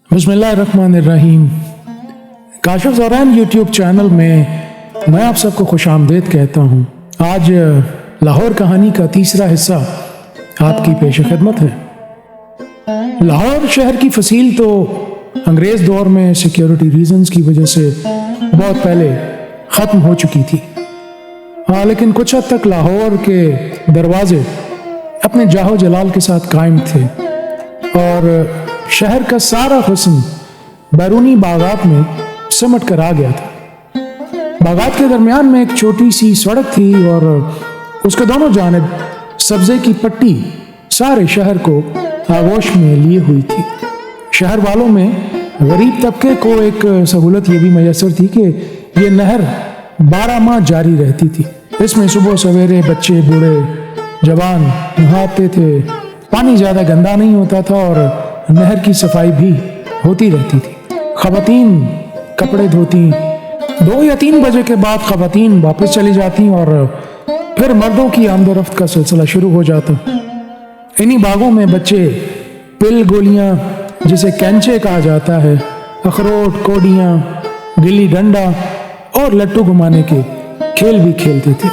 बिस्मिल्लाहिर्रहमानिर्रहीम। Kashif ज़ोरैन YouTube channel में मैं आप सबको खुश आमदीद कहता हूँ। आज लाहौर कहानी का तीसरा हिस्सा आपकी पेश खिदमत है। लाहौर शहर की फसील तो अंग्रेज़ दौर में सिक्योरिटी रीजंस की वजह से बहुत पहले ख़त्म हो चुकी थी। लेकिन कुछ हद तक लाहौर के दरवाजे अपने जाहो जलाल के साथ कायम थे और शहर का सारा हुस्न बैरूनी बागात में सिमट कर आ गया था। बागात के दरमियान में एक छोटी सी सड़क थी और उसके दोनों जानिब सब्जे की पट्टी सारे शहर को आगोश में लिए हुई थी। शहर वालों में गरीब तबके को एक सहूलत ये भी मैसर थी कि ये नहर 12 माह जारी रहती थी। इसमें सुबह सवेरे बच्चे बूढ़े जवान नहाते थे। पानी ज़्यादा गंदा नहीं होता था और नहर की सफाई भी होती रहती थी। ख़वातीन कपड़े धोती, 2 या 3 बजे के बाद ख़वातीन वापस चली जाती और फिर मर्दों की आमदोरफ्त का सिलसिला शुरू हो जाता। इन्हीं बागों में बच्चे पिल गोलियां, जिसे कैंचे कहा जाता है, अखरोट, कोडियां, गिल्ली डंडा और लट्टू घुमाने के खेल भी खेलते थे।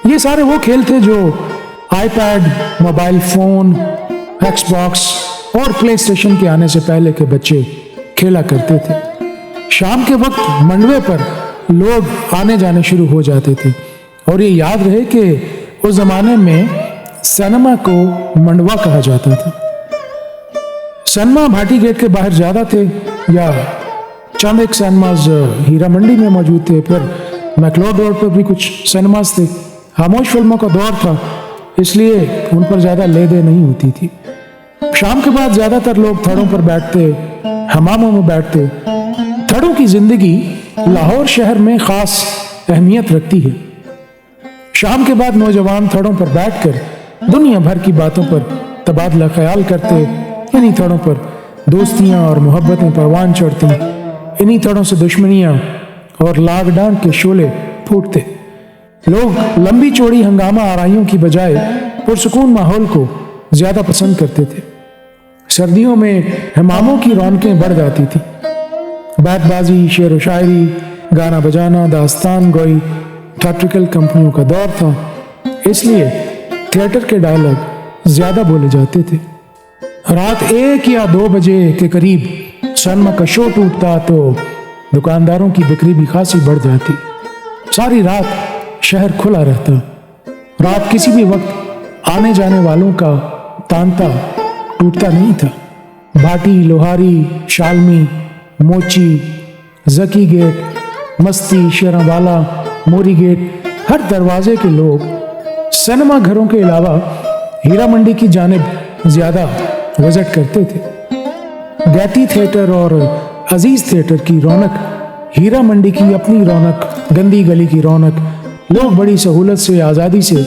ये सारे वो खेल थे जो आईपैड, मोबाइल फ़ोन, एक्सबॉक्स और प्ले स्टेशन के आने से पहले के बच्चे खेला करते थे। शाम के वक्त मंडवे पर लोग आने जाने शुरू हो जाते थे और ये याद रहे कि उस ज़माने में सिनेमा को मंडवा कहा जाता था। सिनेमा भाटी गेट के बाहर ज़्यादा थे या चंद एक सिनेमाज हीरा मंडी में मौजूद थे। फिर मैकलोड रोड पर भी कुछ सिनेमाज थे। खामोश फिल्मों का दौर था, इसलिए उन पर ज़्यादा ले दे नहीं होती थी। शाम के बाद ज़्यादातर लोग थड़ों पर बैठते, हमामों में बैठते। थड़ों की ज़िंदगी लाहौर शहर में ख़ास अहमियत रखती है। शाम के बाद नौजवान थड़ों पर बैठकर दुनिया भर की बातों पर तबादला ख्याल करते। इन्हीं थड़ों पर दोस्तियाँ और मोहब्बतें परवान चढ़ती। इन्हीं थड़ों से दुश्मनियाँ और लाग डांट के शोले फूटते। लोग लंबी चौड़ी हंगामा आराइयों की बजाय पुरसुकून माहौल को ज़्यादा पसंद करते थे। सर्दियों में हमामों की रौनकें बढ़ जाती थी। बैतबाजी, शेर व शायरी, गाना बजाना, दास्तान गोई, थिएट्रिकल कंपनियों का दौर था, इसलिए थिएटर के डायलॉग ज़्यादा बोले जाते थे। रात 1 या 2 बजे के करीब सिनेमा का शो टूटता तो दुकानदारों की बिक्री भी खासी बढ़ जाती। सारी रात शहर खुला रहता। रात किसी भी वक्त आने जाने वालों का तांता टूटता नहीं था। भाटी, लोहारी, शालमी, मोची, जकी गेट, मस्ती, शेरावाला, मोरी गेट, हर दरवाजे के लोग सिनेमा घरों के अलावा हीरा मंडी की जानिब ज़्यादा विजिट करते थे। गैती थिएटर और अजीज़ थिएटर की रौनक, हीरा मंडी की अपनी रौनक, गंदी गली की रौनक। लोग बड़ी सहूलत से, आज़ादी से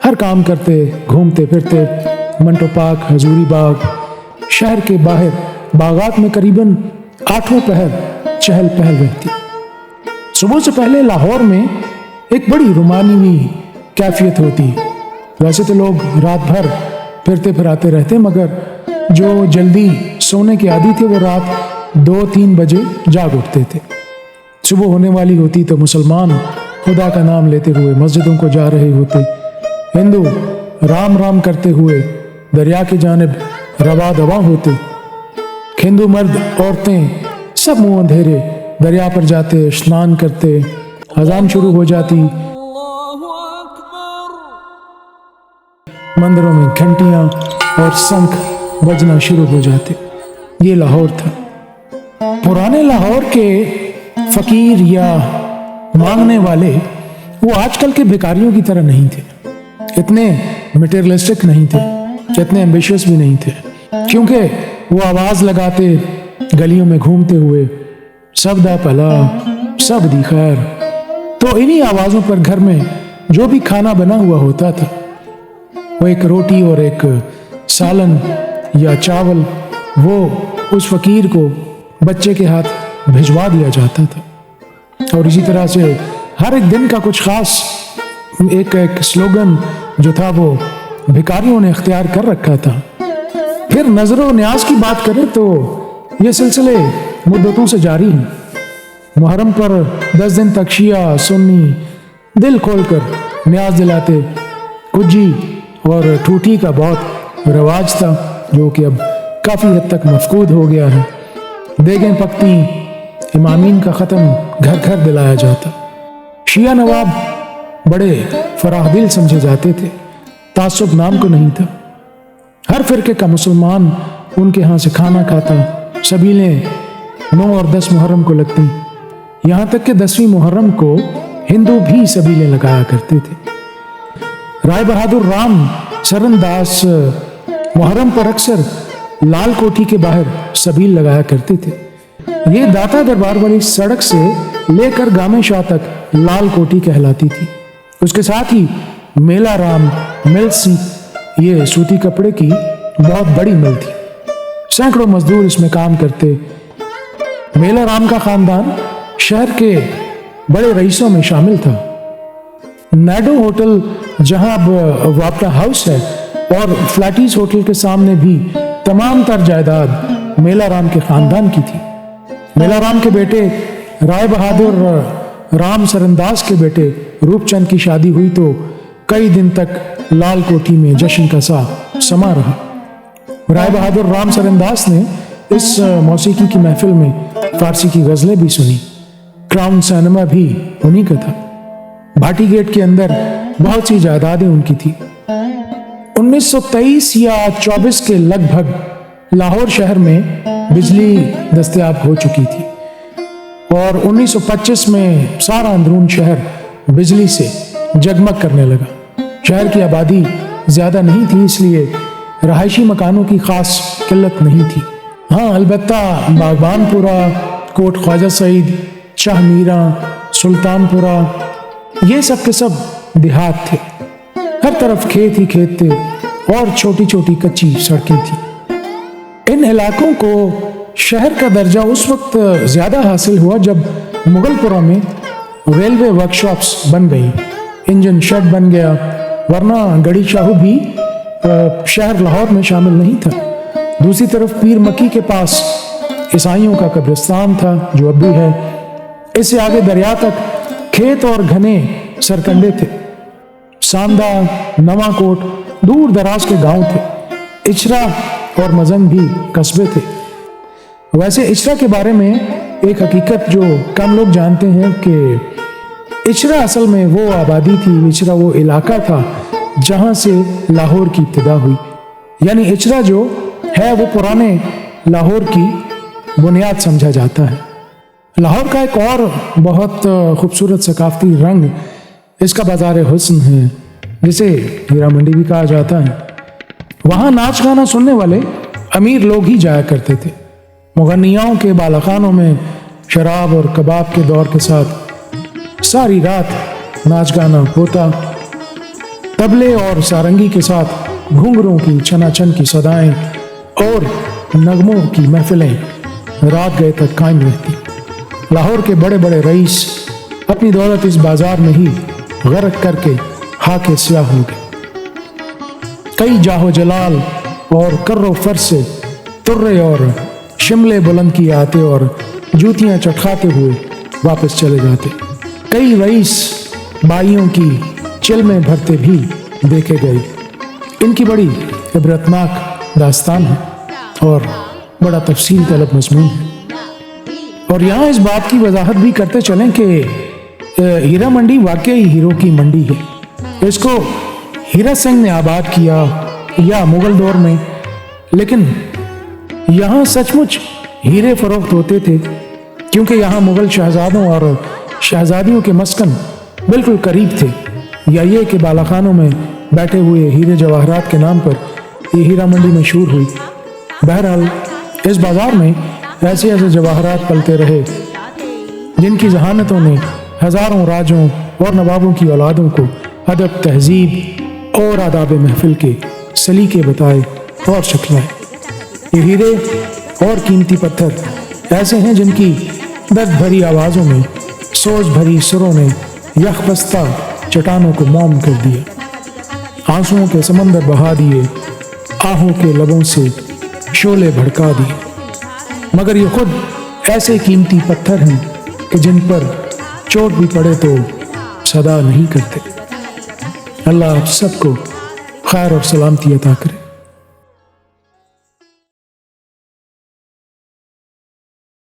हर काम करते, घूमते फिरते। मंटो पार्क, हजूरी बाग, शहर के बाहर बागात में करीबन 8वें पहर चहल पहल रहती। सुबह से पहले लाहौर में एक बड़ी रुमानी कैफियत होती। वैसे तो लोग रात भर फिरते फिराते रहते, मगर जो जल्दी सोने के आदी थे वो रात 2-3 बजे जाग उठते थे। सुबह होने वाली होती तो मुसलमान खुदा का नाम लेते हुए मस्जिदों को जा रहे होते। हिंदू राम राम करते हुए दरिया की जानिब रवा दवा होते। हिंदू मर्द औरतें सब मुंह अंधेरे दरिया पर जाते, स्नान करते। अजान शुरू हो जाती। मंदिरों में घंटियां और शंख बजना शुरू हो जाते। ये लाहौर था। पुराने लाहौर के फकीर या मांगने वाले वो आजकल के भिखारियों की तरह नहीं थे। इतने मटेरियलिस्टिक नहीं थे, इतने एम्बिशियस भी नहीं थे, क्योंकि वो आवाज़ लगाते गलियों में घूमते हुए, सब दा भला, सब दी खैर। तो इन्हीं आवाज़ों पर घर में जो भी खाना बना हुआ होता था, वो एक रोटी और एक सालन या चावल, वो उस फकीर को बच्चे के हाथ भिजवा दिया जाता था। और इसी तरह से हर एक दिन का कुछ खास एक स्लोगन जो था वो भिखारियों ने इख्तियार कर रखा था। फिर नजर न्याज की बात करें तो ये सिलसिले मुद्दतों से जारी हैं। मुहर्रम पर 10 दिन तक शिया सुन्नी दिल खोलकर न्याज दिलाते। कुज्जी और ठूठी का बहुत रिवाज था जो कि अब काफ़ी हद तक मफकूद हो गया है। देगें पकती, इमामीन का ख़त्म घर घर दिलाया जाता। शिया नवाब बड़े फराहदिल समझे जाते थे, तासुब नाम को नहीं था। हर फिरके का मुसलमान उनके यहाँ से खाना खाता। सबीलें 9 और 10 मुहर्रम को लगती, यहाँ तक कि 10वीं मुहर्रम को हिंदू भी सबीलें लगाया करते थे। राय बहादुर राम सरनदास मुहर्रम पर अक्सर लाल कोठी के बाहर सबील लगाया करते थे। ये दाता दरबार वाली सड़क से लेकर गामे शाह तक लाल कोठी कहलाती थी। उसके साथ ही मेला राम मिल्स, ये सूती कपड़े की बहुत बड़ी मिल थी। सैकड़ों मजदूर इसमें काम करते। मेला राम का खानदान शहर के बड़े रईसों में शामिल था। नैडो होटल, जहां अब वापरा हाउस है, और फ्लैटीज होटल के सामने भी तमाम तर जायदाद मेला राम के खानदान की थी। मेला राम के बेटे राय बहादुर राम सरनदास के बेटे रूपचंद की शादी हुई तो कई दिन तक लाल कोठी में जश्न का सा समा रहा। राय बहादुर राम सरनदास ने इस मौसीकी की महफिल में फारसी की गज़लें भी सुनी। क्राउन सिनेमा भी उन्हीं का था। भाटी गेट के अंदर बहुत सी जायदादें उनकी थी। 1923 या 24 के लगभग लाहौर शहर में बिजली दस्तयाब हो चुकी थी और 1925 में सारा अंदरून शहर बिजली से जगमग करने लगा। शहर की आबादी ज़्यादा नहीं थी, इसलिए रहायशी मकानों की ख़ास किल्लत नहीं थी। हाँ, अलबत्ता बागबानपुरा, कोट ख्वाजा सईद, शाह मीरा, सुल्तानपुरा, ये सब के सब देहात थे। हर तरफ खेत ही खेत थे और छोटी छोटी कच्ची सड़कें थी। इन इलाकों को शहर का दर्जा उस वक्त ज़्यादा हासिल हुआ जब मुगलपुरा में रेलवे वर्कशॉप्स बन गई, इंजन शेड बन गया, वरना गढ़ी शाहू भी शहर लाहौर में शामिल नहीं था। दूसरी तरफ पीर मक्की के पास ईसाइयों का कब्रिस्तान था जो अब भी है। इससे आगे दरिया तक खेत और घने सरकंडे थे। सांदा, नवाकोट दूर दराज के गांव थे। इचरा और मजंग भी कस्बे थे। वैसे इचरा के बारे में एक हकीकत जो कम लोग जानते हैं कि इचरा असल में वो आबादी थी, इचरा वो इलाका था जहां से लाहौर की इब्तिदा हुई। यानी इचरा जो है वो पुराने लाहौर की बुनियाद समझा जाता है। लाहौर का एक और बहुत खूबसूरत सकाफती रंग इसका बाजार हुस्न है, जिसे हीरा मंडी भी कहा जाता है। वहाँ नाच गाना सुनने वाले अमीर लोग ही जाया करते थे। मुगन्नियाओं के बालाखानों में शराब और कबाब के दौर के साथ सारी रात नाच गाना होता। तबले और सारंगी के साथ घुंघरों की छनाछन की सदाएं और नगमों की महफिलें रात गए तक कायम रहती। लाहौर के बड़े बड़े रईस अपनी दौलत इस बाजार में ही गर्क करके हाके स्याह हो गए। कई जाहो जलाल और कर्रो फर से तुर्रे और शिमले बुलंद किए आते और जूतियां चटखाते हुए वापस चले जाते। कई रईस बाइयों की चिलमें भरते भी देखे गए। इनकी बड़ी इबरतनाक दास्तान है और बड़ा तफसील तलब मजमून है। और यहाँ इस बात की वजाहत भी करते चलें कि हीरा मंडी वाकई हीरो की मंडी है। इसको हीरा सिंह ने आबाद किया या मुगल दौर में, लेकिन यहाँ सचमुच हीरे फरोख्त होते थे क्योंकि यहाँ मुगल शहजादों और शहजादियों के मस्कन बिल्कुल करीब थे। या ये कि बालाखानों में बैठे हुए हीरे जवाहरात के नाम पर ये हीरा मंडी मशहूर हुई। बहरहाल इस बाजार में ऐसे ऐसे जवाहरात पलते रहे जिनकी जहानतों ने हजारों राजों और नवाबों की औलादों को अदब, तहजीब और आदाब महफिल के सलीके बताए और सिखलाए। ये हीरे और कीमती पत्थर ऐसे हैं जिनकी दर्द भरी आवाज़ों में, सोच भरी सुरों ने यकबस्ता चट्टानों को मौन कर दिया, आंसुओं के समंदर बहा दिए, आहों के लबों से शोले भड़का दिए। मगर ये खुद ऐसे कीमती पत्थर हैं कि जिन पर चोट भी पड़े तो सदा नहीं करते। अल्लाह आप सबको खैर और सलामती अता करे।